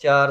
4